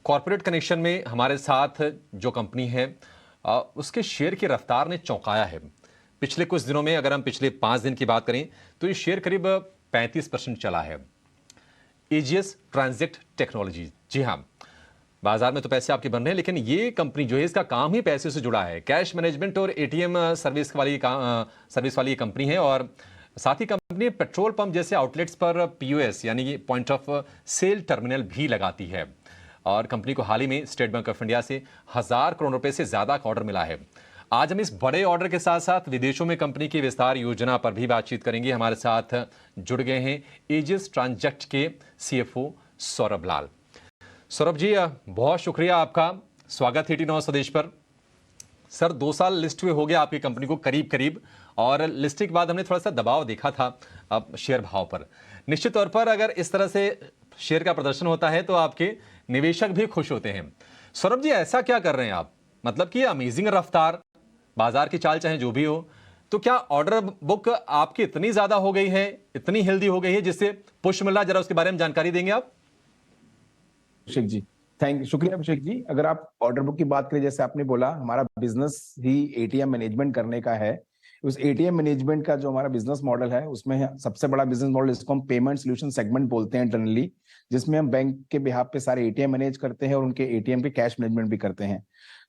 Corporate connection में हमारे साथ जो कंपनी है उसके शेयर की रफ्तार ने चौंकाया है। पिछले कुछ दिनों में अगर हम पिछले 5 दिन की बात करें तो ये शेयर करीब 35% चला है। एजीएस ट्रांजेक्ट टेक्नोलॉजी, जी हाँ, बाजार में तो पैसे आपके बन रहे हैं, लेकिन ये कंपनी जो है इसका काम ही पैसे से जुड़ा है। कैश मैनेजमेंट और एटीएम सर्विस वाली ये कंपनी है और साथ ही कंपनी पेट्रोल पंप जैसे आउटलेट्स पर पीओएस यानी कि पॉइंट ऑफ सेल टर्मिनल भी लगाती है। और कंपनी को हाल ही में स्टेट बैंक ऑफ इंडिया से 1000 करोड़ रुपए से ज्यादा का ऑर्डर मिला है। आज हम इस बड़े ऑर्डर के साथ साथ विदेशों में कंपनी की विस्तार योजना पर भी बातचीत करेंगे। हमारे साथ जुड़ गए हैं एजिस ट्रांजेक्ट के सीएफओ सौरभ लाल। सौरभ जी, बहुत शुक्रिया आपका, स्वागत है टी9 स्वदेश पर। सर, 2 साल लिस्ट हुए हो गया आपकी कंपनी को करीब करीब, और लिस्टिंग के बाद हमने थोड़ा सा दबाव देखा था अब शेयर भाव पर। निश्चित तौर पर अगर इस तरह से शेयर का प्रदर्शन होता है तो आपके निवेशक भी खुश होते हैं। सौरभ जी, ऐसा क्या कर रहे हैं आप? मतलब कि अमेजिंग रफ्तार, बाजार की चाल चाहे जो भी हो, तो क्या ऑर्डर बुक आपकी इतनी ज्यादा हो गई है, इतनी हेल्दी हो गई है जिससे पुश मिला? जरा उसके बारे में जानकारी देंगे आप? अभिषेक जी, शुक्रिया अभिषेक जी। अगर आप ऑर्डर बुक की बात करें, जैसे आपने बोला, हमारा बिजनेस ही एटीएम मैनेजमेंट करने का है। उस एटीएम मैनेजमेंट का जो हमारा बिजनेस मॉडल है, उसमें सबसे बड़ा बिजनेस मॉडल, इसको हम पेमेंट सोल्यूशन सेगमेंट बोलते हैं इंटरनली, जिसमें हम बैंक के बिहाफ पे सारे एटीएम मैनेज करते हैं और उनके एटीएम पे कैश मैनेजमेंट भी करते हैं।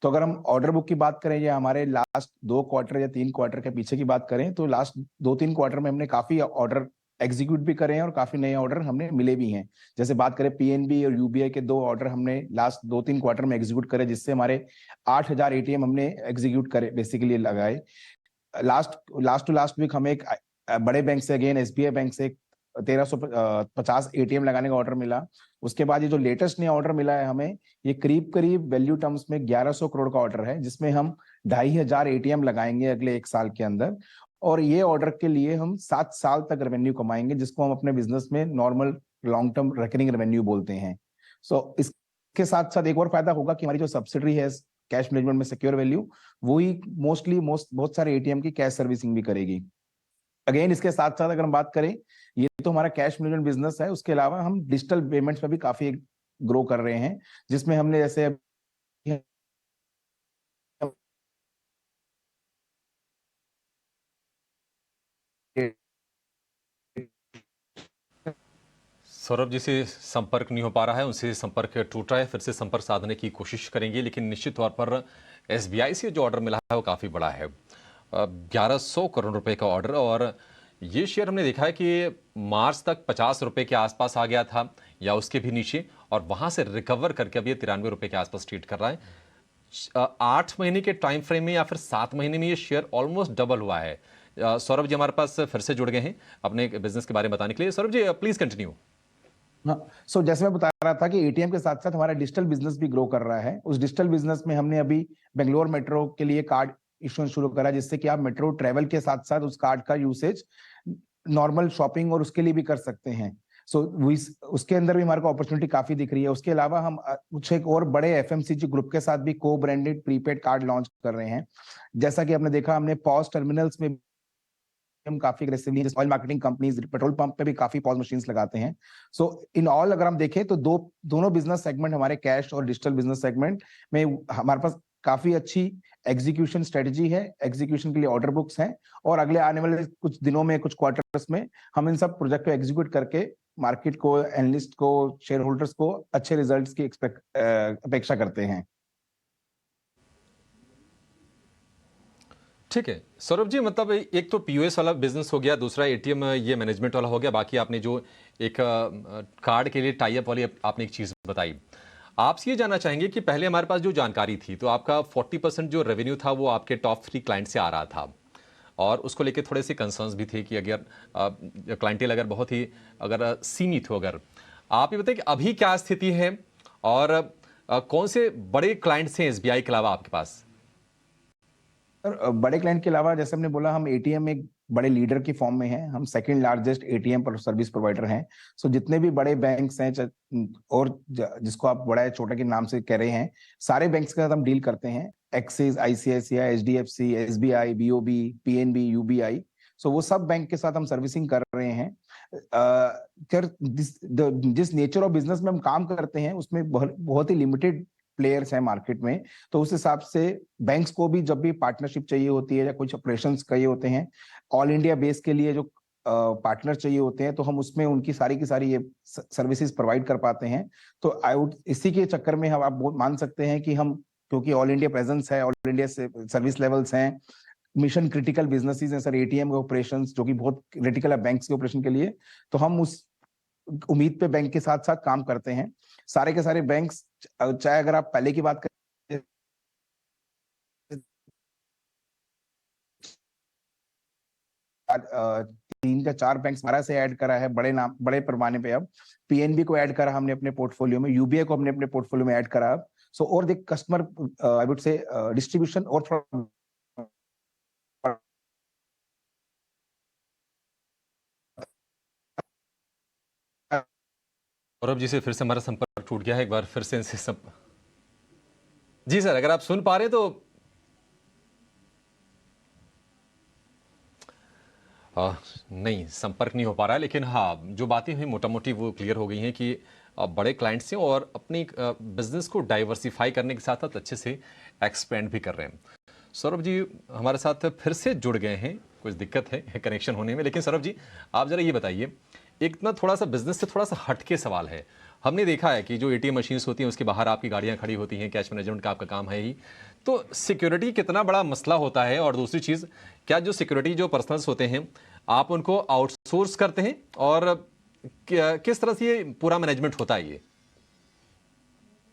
तो अगर हम ऑर्डर बुक की बात करें या हमारे लास्ट 2 क्वार्टर या 3 क्वार्टर के पीछे की बात करें, तो लास्ट 2-3 क्वार्टर में हमने काफी ऑर्डर एग्जीक्यूट भी करे हैं और काफी नए ऑर्डर हमने मिले भी हैं। जैसे बात करें पीएनबी और यूबीआई के 2 ऑर्डर हमने लास्ट 2-3 क्वार्टर में एग्जीक्यूट करे, जिससे हमारे 8000 एटीएम हमने एग्जीक्यूट करे, बेसिकली लगाए। लास्ट टू लास्ट वीक हमें एक बड़े बैंक से, अगेन एसबीआई बैंक से 1350 एटीएम लगाने का ऑर्डर मिला। उसके बाद ये जो लेटेस्ट नया ऑर्डर मिला है हमें, ये करीब करीब वैल्यू टर्म्स में 1100 करोड़ का ऑर्डर है, जिसमें हम 2500 एटीएम लगाएंगे अगले 1 साल के अंदर। और ये ऑर्डर के लिए हम 7 साल तक रेवेन्यू कमाएंगे, जिसको हम अपने बिजनेस में normal long term recurring revenue बोलते हैं। सो इसके साथ साथ एक और फायदा होगा कि हमारी जो सब्सिडरी है कैश मैनेजमेंट में सिक्योर वैल्यू, वो ही बहुत सारे एटीएम की कैश सर्विसिंग भी करेगी। अगेन इसके साथ साथ अगर हम बात करें, ये तो हमारा कैश मैनेजमेंट बिजनेस है, उसके अलावा हम डिजिटल पेमेंट्स पर भी काफी ग्रो कर रहे हैं, जिसमें हमने जैसे सौरभ जी से संपर्क नहीं हो पा रहा है, उनसे संपर्क टूट रहा है, फिर से संपर्क साधने की कोशिश करेंगे। लेकिन निश्चित तौर पर एसबीआई से जो ऑर्डर मिला है वो काफ़ी बड़ा है, 1100 करोड़ रुपए का ऑर्डर। और ये शेयर हमने देखा है कि मार्च तक 50 रुपए के आसपास आ गया था या उसके भी नीचे, और वहां से रिकवर करके अब ये 93 रुपए के आसपास ट्रेड कर रहा है। 8 महीने के टाइम फ्रेम में या फिर 7 महीने में ये शेयर ऑलमोस्ट डबल हुआ है। सौरभ जी हमारे पास फिर से जुड़ गए हैं अपने बिजनेस के बारे में बताने के लिए। Saurabh ji, please continue. हाँ, सो जैसे मैं बता रहा था कि एटीएम के साथ साथ हमारा डिजिटल बिजनेस भी ग्रो कर रहा है। उस डिजिटल बिजनेस में हमने अभी बेंगलोर मेट्रो के लिए कार्ड इशुएंस शुरू करा, जिससे कि आप मेट्रो ट्रेवल के साथ साथ उस कार्ड का यूसेज नॉर्मल शॉपिंग और उसके लिए भी कर सकते हैं। सो उसके अंदर भी हमारे को अपॉर्चुनिटी काफी दिख रही है। उसके अलावा हम कुछ एक और बड़े एफएमसीजी ग्रुप के साथ भी को ब्रांडेड प्रीपेड कार्ड लॉन्च कर रहे हैं। जैसा कि आपने देखा, हमने पॉज टर्मिनल्स में हम काफी aggressively, oil marketing companies petrol pump पे भी काफी पॉज मशीन्स लगाते हैं। सो इन ऑल अगर हम देखें तो दोनों बिजनेस सेगमेंट, हमारे कैश और डिजिटल बिजनेस सेगमेंट में हमारे पास काफी अच्छी एग्जीक्यूशन स्ट्रेटजी है, एग्जीक्यूशन के लिए ऑर्डर बुक्स हैं, और अगले आने वाले कुछ दिनों में, कुछ क्वार्टर्स में हम इन सब प्रोजेक्ट को एग्जीक्यूट करके मार्केट को, एनालिस्ट को, शेयर होल्डर्स को अच्छे रिजल्ट्स की अपेक्षा करते हैं। ठीक है सौरभ जी, मतलब एक तो पीओएस वाला बिजनेस हो गया, दूसरा एटीएम ये मैनेजमेंट वाला हो गया, बाकी आपने जो एक कार्ड के लिए टाई अप वाली आपने एक चीज़ बताई। आपसे ये जानना चाहेंगे कि पहले हमारे पास जो जानकारी थी तो आपका 40% जो रेवेन्यू था वो आपके टॉप 3 क्लाइंट से आ रहा था, और उसको लेके थोड़े से कंसर्न्स भी थे कि अगर क्लाइंटेल अगर बहुत ही अगर सीमित हो, अगर आप ये बताइए कि अभी क्या स्थिति है और कौन से बड़े क्लाइंट्स हैं एसबीआई के अलावा आपके पास? बड़े क्लाइंट के अलावा, जैसे हमने बोला, हम एटीएम एक बड़े लीडर की फॉर्म में हैं। हम सेकंड लार्जेस्ट एटीएम पर सर्विस प्रोवाइडर हैं। सो जितने भी बड़े बैंक्स हैं, और जिसको आप बड़ा या छोटा के नाम से कह रहे हैं, सारे बैंक्स के साथ हम डील करते हैं। Axis, ICICI, HDFC, SBI, BOB, PNB, UBI. So वो सब बैंक के साथ हम सर्विसिंग कर रहे हैं। सर जिस नेचर ऑफ बिजनेस में हम काम करते हैं उसमें बहुत ही लिमिटेड प्लेयर्स हैं मार्केट में, तो उस हिसाब से बैंक्स को भी जब भी पार्टनरशिप चाहिए होती है या कुछ ऑपरेशंस चाहिए होते हैं, ऑल इंडिया बेस के लिए जो पार्टनर चाहिए होते हैं, तो हम उसमें उनकी सारी की सारी ये सर्विसेज प्रोवाइड कर पाते हैं। तो आई वुड इसी के चक्कर में हम आप मान सकते हैं कि हम, क्योंकि ऑल इंडिया प्रेजेंस है, ऑल इंडिया सर्विस लेवल्स हैं, मिशन क्रिटिकल बिजनेसेस हैं सर, एटीएम ऑपरेशंस जो कि बहुत क्रिटिकल है बैंक्स के ऑपरेशन के लिए, तो हम उस उम्मीद पे बैंक के साथ साथ काम करते हैं। सारे के सारे बैंक्स, चाहे अगर आप पहले की बात करें, 3 या 4 बैंक्स हमारा से ऐड करा है, बड़े नाम बड़े पैमाने पे। अब पीएनबी को ऐड करा हमने अपने पोर्टफोलियो में, यूबीआई को हमने अपने पोर्टफोलियो में ऐड करा। सो और the customer I would say distribution और थोड़ा सौरभ जी से फिर से हमारा संपर्क टूट गया है, एक बार फिर से इनसे जी सर, अगर आप सुन पा रहे हैं तो नहीं, संपर्क नहीं हो पा रहा है, लेकिन हाँ, जो बातें हुई मोटा मोटी वो क्लियर हो गई हैं कि बड़े क्लाइंट्स हैं और अपनी बिजनेस को डाइवर्सिफाई करने के साथ साथ अच्छे से एक्सपेंड भी कर रहे हैं। सौरभ जी हमारे साथ फिर से जुड़ गए हैं, कुछ दिक्कत है कनेक्शन होने में, लेकिन सौरभ जी आप जरा ये बताइए, एक ना थोड़ा सा बिजनेस से थोड़ा सा हटके सवाल है। हमने देखा है कि जो एटीएम मशीन्स होती हैं उसके बाहर आपकी गाड़ियां खड़ी होती हैं, कैश मैनेजमेंट का आपका काम है ही, तो सिक्योरिटी कितना बड़ा मसला होता है, और दूसरी चीज़, क्या जो सिक्योरिटी जो पर्सनल्स होते हैं आप उनको आउटसोर्स करते हैं, और किस तरह से ये पूरा मैनेजमेंट होता है ये?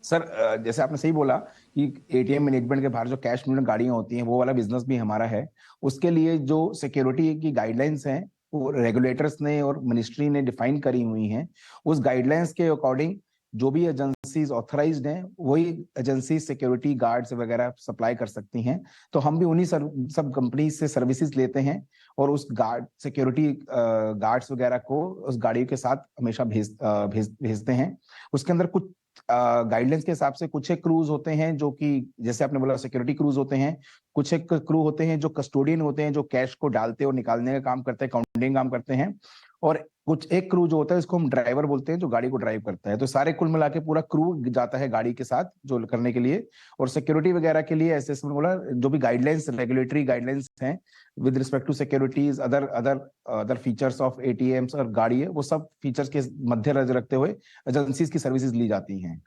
सर जैसे आपने सही बोला कि एटीएम मैनेजमेंट के बाहर जो कैश मैनेजमेंट गाड़ियां होती हैं वो वाला बिजनेस भी हमारा है। उसके लिए जो सिक्योरिटी की गाइडलाइंस हैं वो रेगुलेटर्स ने और मिनिस्ट्री ने डिफाइन करी हुई हैं। उस गाइडलाइंस के अकॉर्डिंग जो भी एजेंसीज ऑथराइज्ड हैं वही एजेंसी सिक्योरिटी गार्ड्स वगैरह सप्लाई कर सकती हैं। तो हम भी उन्हीं सब कंपनी से सर्विसेज लेते हैं और उस गार्ड सिक्योरिटी गार्ड्स वगैरह को उस गाड़ी के साथ हमेशा भेजते हैं। उसके अंदर कुछ गाइडलाइंस के हिसाब से कुछ एक क्रूज होते हैं जो कि जैसे आपने बोला सिक्योरिटी क्रूज होते हैं, कुछ एक क्रू होते हैं जो कस्टोडियन होते हैं, जो कैश को डालते और निकालने का काम करते हैं, काउंटिंग काम करते हैं, और कुछ एक क्रू जो होता है इसको हम ड्राइवर बोलते हैं जो गाड़ी को ड्राइव करता है। तो सारे कुल मिला के पूरा क्रू जाता है गाड़ी के साथ जो करने के लिए, और सिक्योरिटी वगैरह के लिए ऐसे बोला जो भी गाइडलाइंस रेगुलेटरी गाइडलाइंस हैं with respect to securities other other other features of ATMs और गाड़ी है, वो सब फीचर्स के मध्य रखते हुए एजेंसीज की सर्विसेज ली जाती हैं।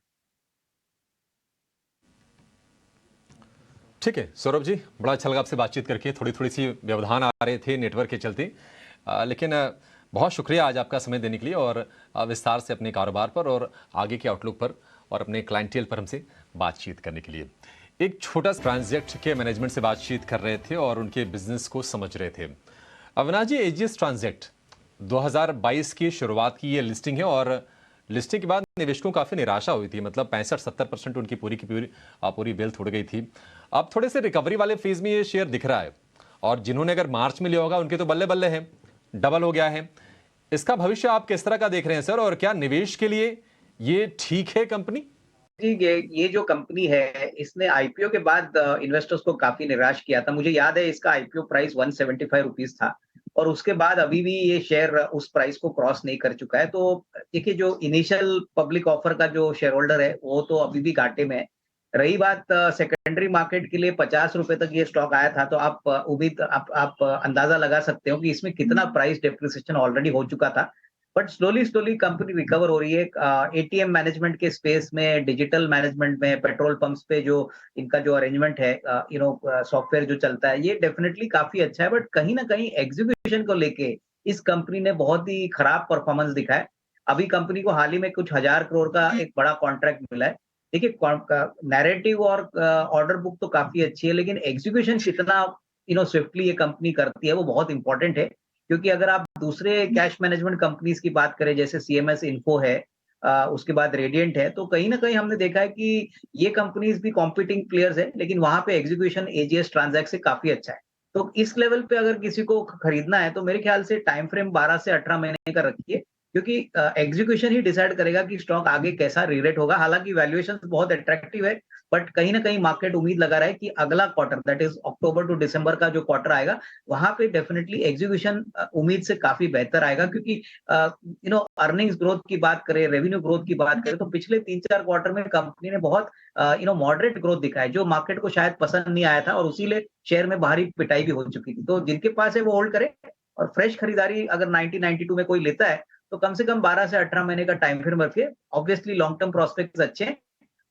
ठीक है सौरभ जी, बड़ा अच्छा लगा आपसे बातचीत करके। थोड़ी थोड़ी सी व्यवधान आ रहे थे नेटवर्क के चलते, लेकिन बहुत शुक्रिया आज आपका समय देने के लिए, और विस्तार से अपने कारोबार पर और आगे के आउटलुक पर और अपने क्लाइंटेल पर हमसे बातचीत करने के लिए। एक छोटा सा ट्रांजैक्ट के मैनेजमेंट से बातचीत कर रहे थे और उनके बिजनेस को समझ रहे थे। अविनाश जी, एजीएस ट्रांजैक्ट 2022 की शुरुआत की ये लिस्टिंग है, और लिस्टिंग के बाद निवेशकों को काफ़ी निराशा हुई थी, मतलब 65-70% उनकी पूरी की पूरी वेल्थ उड़ गई थी। अब थोड़े से रिकवरी वाले फेज में ये शेयर दिख रहा है, और जिन्होंने अगर मार्च में लिया होगा उनके तो बल्ले बल्ले हैं, डबल हो गया है। इसका भविष्य आप किस तरह का देख रहे हैं सर, और क्या निवेश के लिए ये ठीक है कंपनी? जी, ये जो कंपनी है इसने आईपीओ के बाद इन्वेस्टर्स को काफी निराश किया था। मुझे याद है इसका आईपीओ प्राइस 175 रुपीस था, और उसके बाद अभी भी ये शेयर उस प्राइस को क्रॉस नहीं कर चुका है। तो देखिए, जो इनिशियल पब्लिक ऑफर का जो शेयर होल्डर है वो तो अभी भी घाटे में है। रही बात सेकेंडरी मार्केट के लिए 50 रुपए तक ये स्टॉक आया था, तो आप उम्मीद आप अंदाजा लगा सकते हो कि इसमें कितना प्राइस डेप्रिसिएशन ऑलरेडी हो चुका था। But slowly slowly company recover हो रही है। एटीएम मैनेजमेंट के स्पेस में, डिजिटल मैनेजमेंट में, पेट्रोल पंप्स पे जो इनका जो अरेंजमेंट है, सॉफ्टवेयर जो चलता है, ये डेफिनेटली काफी अच्छा है। बट कहीं ना कहीं एग्जीक्यूशन को लेके इस कंपनी ने बहुत ही खराब परफॉर्मेंस दिखा है। अभी कंपनी को हाल ही में कुछ 1000 करोड़ का एक बड़ा कॉन्ट्रैक्ट मिला है। देखिए, नैरेटिव और ऑर्डर बुक तो काफी अच्छी है, लेकिन एग्जीक्यूशन कितना स्विफ्टली ये कंपनी करती है वो बहुत इंपॉर्टेंट है। क्योंकि अगर आप दूसरे कैश मैनेजमेंट कंपनीज की बात करें, जैसे सीएमएस इन्फो है, उसके बाद रेडिएंट है, तो कहीं ना कहीं हमने देखा है कि ये कंपनीज भी कॉम्पिटिंग प्लेयर्स है, लेकिन वहां पे एग्जीक्यूशन एजीएस ट्रांजैक्ट से काफी अच्छा है। तो इस लेवल पे अगर किसी को खरीदना है तो मेरे ख्याल से टाइम फ्रेम 12 से 18 महीने का रखिए। क्योंकि एग्जीक्यूशन ही डिसाइड करेगा कि स्टॉक आगे कैसा रीरेट होगा। हालांकि वैल्यूएशन बहुत अट्रैक्टिव है, बट कहीं ना कहीं मार्केट उम्मीद लगा रहा है कि अगला quarter, that is October to December का जो क्वार्टर आएगा, वहां पे डेफिनेटली एग्जीक्यूशन उम्मीद से काफी बेहतर आएगा। क्योंकि अर्निंग्स ग्रोथ की बात करें, रेवेन्यू ग्रोथ की बात करें, तो पिछले 3-4 क्वार्टर में कंपनी ने बहुत मॉडरेट ग्रोथ दिखाया, जो मार्केट को शायद पसंद नहीं आया था, और उसीलिए शेयर में भारी पिटाई भी हो चुकी थी। तो जिनके पास है वो होल्ड करे, और फ्रेश खरीदारी अगर 90-92 में कोई लेता है तो कम से कम 12 से 18 महीने का टाइम फ्रेम रखिए। ऑब्वियसली लॉन्ग टर्म प्रोस्पेक्ट्स अच्छे हैं,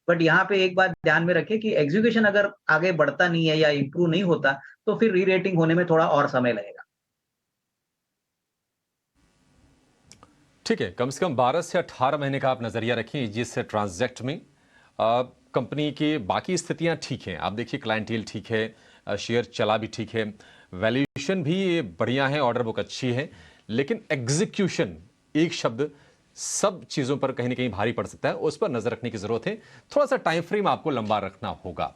बट यहाँ पे एक बात ध्यान में रखें कि एग्जीक्यूशन अगर आगे बढ़ता नहीं है या इंप्रूव नहीं होता, तो फिर री रेटिंग होने में थोड़ा और समय लगेगा। ठीक है, कम से कम 12 से 18 महीने का आप नज़रिया रखें जिस ट्रांजैक्ट में कंपनी की बाकी स्थितियां ठीक हैं। आप देखिए क्लाइंटेल ठीक है, शेयर चला भी ठीक है, वैल्यूएशन भी बढ़िया है, ऑर्डर बुक अच्छी है, लेकिन एग्जीक्यूशन एक शब्द सब चीज़ों पर कहीं ना कहीं भारी पड़ सकता है, उस पर नज़र रखने की ज़रूरत है। थोड़ा सा टाइम फ्रेम आपको लंबा रखना होगा।